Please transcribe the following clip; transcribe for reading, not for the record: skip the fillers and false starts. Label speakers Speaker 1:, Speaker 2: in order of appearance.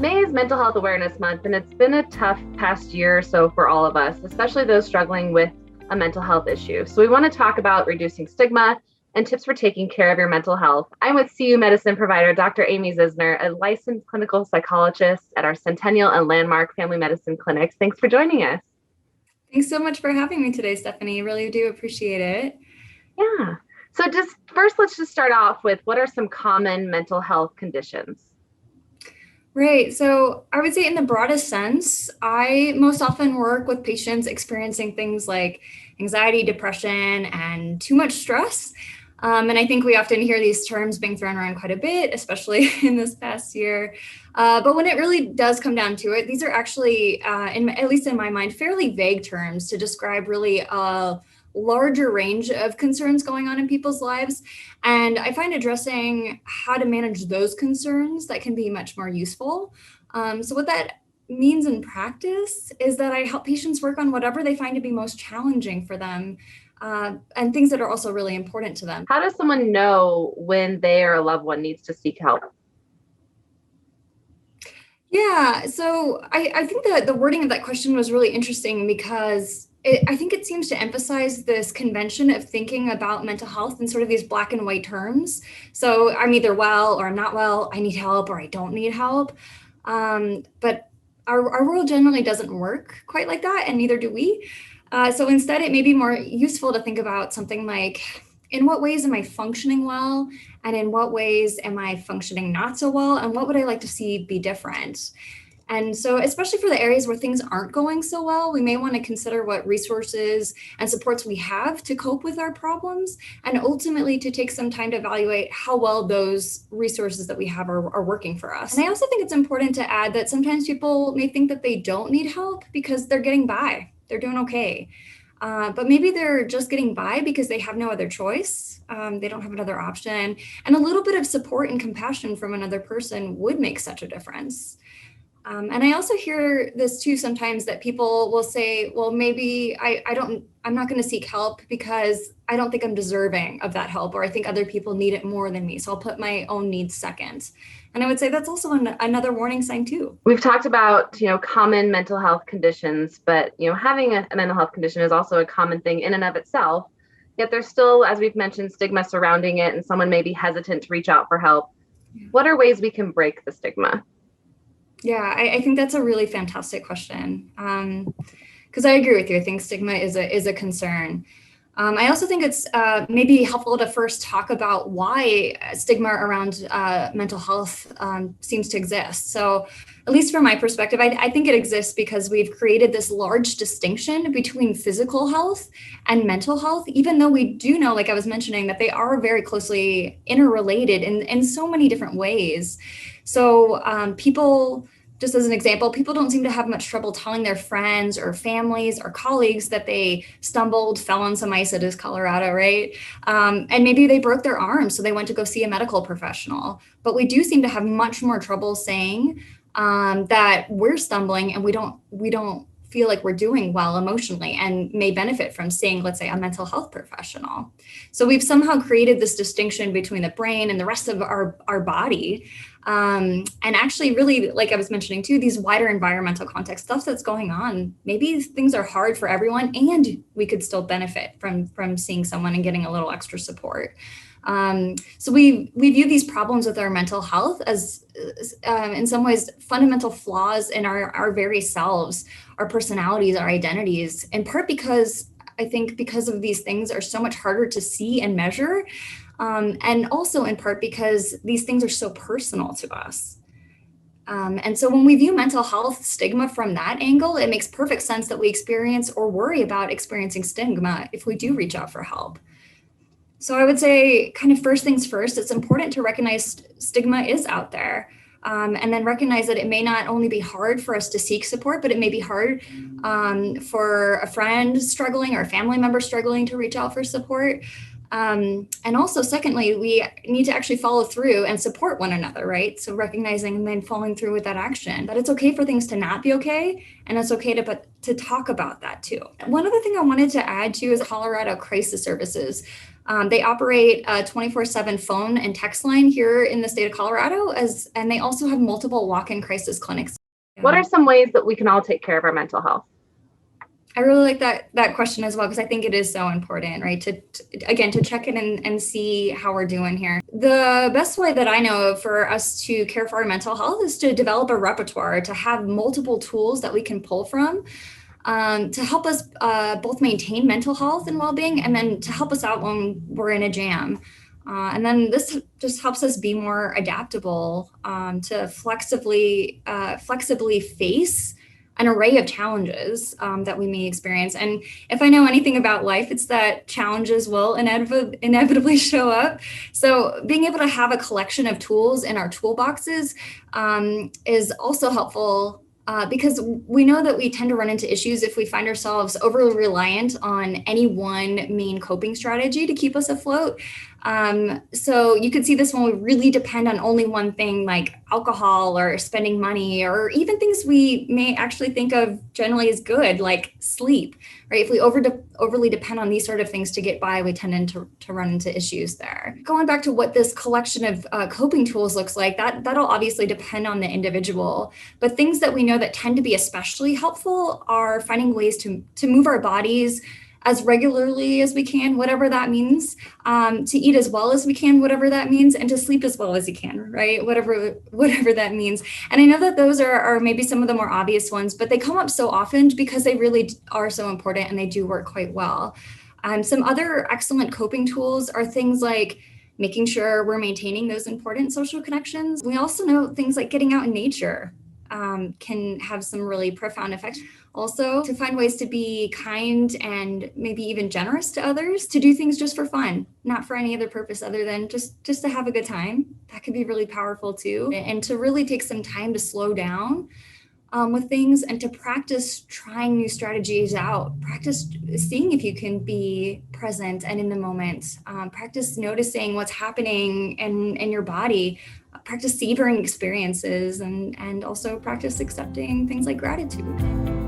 Speaker 1: May is Mental Health Awareness Month, and it's been a tough past year or so for all of us, especially those struggling with a mental health issue. So, we want to talk about reducing stigma and tips for taking care of your mental health. I'm with CU medicine provider Dr. Amy Zisner, a licensed clinical psychologist at our Centennial and Landmark Family Medicine clinics. Thanks for joining us.
Speaker 2: Thanks so much for having me today, Stephanie. Really do appreciate it.
Speaker 1: Yeah. So, just first, let's just start off with what are some common mental health conditions?
Speaker 2: Right. So I would say, in the broadest sense, I most often work with patients experiencing things like anxiety, depression, and too much stress. And I think we often hear these terms being thrown around quite a bit, especially in this past year. But when it really does come down to it, these are actually, at least in my mind, fairly vague terms to describe really a larger range of concerns going on in people's lives. And I find addressing how to manage those concerns that can be much more useful. So what that means in practice is that I help patients work on whatever they find to be most challenging for them, and things that are also really important to them.
Speaker 1: How does someone know when they or a loved one needs to seek help?
Speaker 2: Yeah, so I think that the wording of that question was really interesting because I think it seems to emphasize this convention of thinking about mental health in sort of these black and white terms. So I'm either well or I'm not well, I need help or I don't need help. But our world generally doesn't work quite like that, and neither do we. So instead, it may be more useful to think about something like, in what ways am I functioning well? And in what ways am I functioning not so well? And what would I like to see be different? And so, especially for the areas where things aren't going so well, we may want to consider what resources and supports we have to cope with our problems, and ultimately to take some time to evaluate how well those resources that we have are working for us. And I also think it's important to add that sometimes people may think that they don't need help because they're getting by, they're doing okay. But maybe they're just getting by because they have no other choice. They don't have another option. And a little bit of support and compassion from another person would make such a difference. And I also hear this too sometimes, that people will say, well, maybe I'm not going to seek help because I don't think I'm deserving of that help, or I think other people need it more than me, so I'll put my own needs second. And I would say that's also another warning sign too.
Speaker 1: We've talked about, common mental health conditions, but, having a mental health condition is also a common thing in and of itself. Yet there's still, as we've mentioned, stigma surrounding it, and someone may be hesitant to reach out for help. What are ways we can break the stigma?
Speaker 2: Yeah, I think that's a really fantastic question. Because I agree with you. I think stigma is a concern. I also think it's maybe helpful to first talk about why stigma around mental health seems to exist. So, at least from my perspective, I think it exists because we've created this large distinction between physical health and mental health, even though we do know, like I was mentioning, that they are very closely interrelated in so many different ways. So people, just as an example, people don't seem to have much trouble telling their friends or families or colleagues that they stumbled, fell on some ice. It is Colorado, right? And maybe they broke their arm, so they went to go see a medical professional. But we do seem to have much more trouble saying that we're stumbling and we don't feel like we're doing well emotionally, and may benefit from seeing, let's say, a mental health professional. So we've somehow created this distinction between the brain and the rest of our body. And actually, really, like I was mentioning too, these wider environmental context stuff that's going on, maybe things are hard for everyone and we could still benefit from seeing someone and getting a little extra support. So we view these problems with our mental health as in some ways fundamental flaws in our very selves, our personalities, our identities, in part because I think because of these things are so much harder to see and measure, and also in part because these things are so personal to us. And so when we view mental health stigma from that angle, it makes perfect sense that we experience or worry about experiencing stigma if we do reach out for help. So I would say, kind of first things first, it's important to recognize stigma is out there. And then recognize that it may not only be hard for us to seek support, but it may be hard for a friend struggling or a family member struggling to reach out for support. And also, secondly, we need to actually follow through and support one another, right? So recognizing and then following through with that action, that it's okay for things to not be okay. And it's okay to talk about that too. One other thing I wanted to add to is Colorado Crisis Services. They operate a 24/7 phone and text line here in the state of Colorado, and they also have multiple walk-in crisis clinics.
Speaker 1: What are some ways that we can all take care of our mental health?
Speaker 2: I really like that question as well, because I think it is so important, right? To check in and see how we're doing here. The best way that I know of for us to care for our mental health is to develop a repertoire, to have multiple tools that we can pull from, to help us both maintain mental health and well-being, and then to help us out when we're in a jam. And then this just helps us be more adaptable, to flexibly face an array of challenges that we may experience. And if I know anything about life, it's that challenges will inevitably show up. So being able to have a collection of tools in our toolboxes is also helpful, because we know that we tend to run into issues if we find ourselves overly reliant on any one main coping strategy to keep us afloat. So you could see this when we really depend on only one thing, like alcohol or spending money, or even things we may actually think of generally as good, like sleep, right? If we overly depend on these sort of things to get by, we tend to run into issues there. Going back to what this collection of coping tools looks like, that'll obviously depend on the individual, but things that we know that tend to be especially helpful are finding ways to move our bodies as regularly as we can, whatever that means, to eat as well as we can, whatever that means, and to sleep as well as you can, right? Whatever that means. And I know that those are maybe some of the more obvious ones, but they come up so often because they really are so important and they do work quite well. Some other excellent coping tools are things like making sure we're maintaining those important social connections. We also know things like getting out in nature can have some really profound effects. Also, to find ways to be kind and maybe even generous to others, to do things just for fun, not for any other purpose other than just to have a good time. That could be really powerful too. And to really take some time to slow down with things and to practice trying new strategies out. Practice seeing if you can be present and in the moment. Practice noticing what's happening in your body. Practice savoring experiences, and also practice accepting things like gratitude.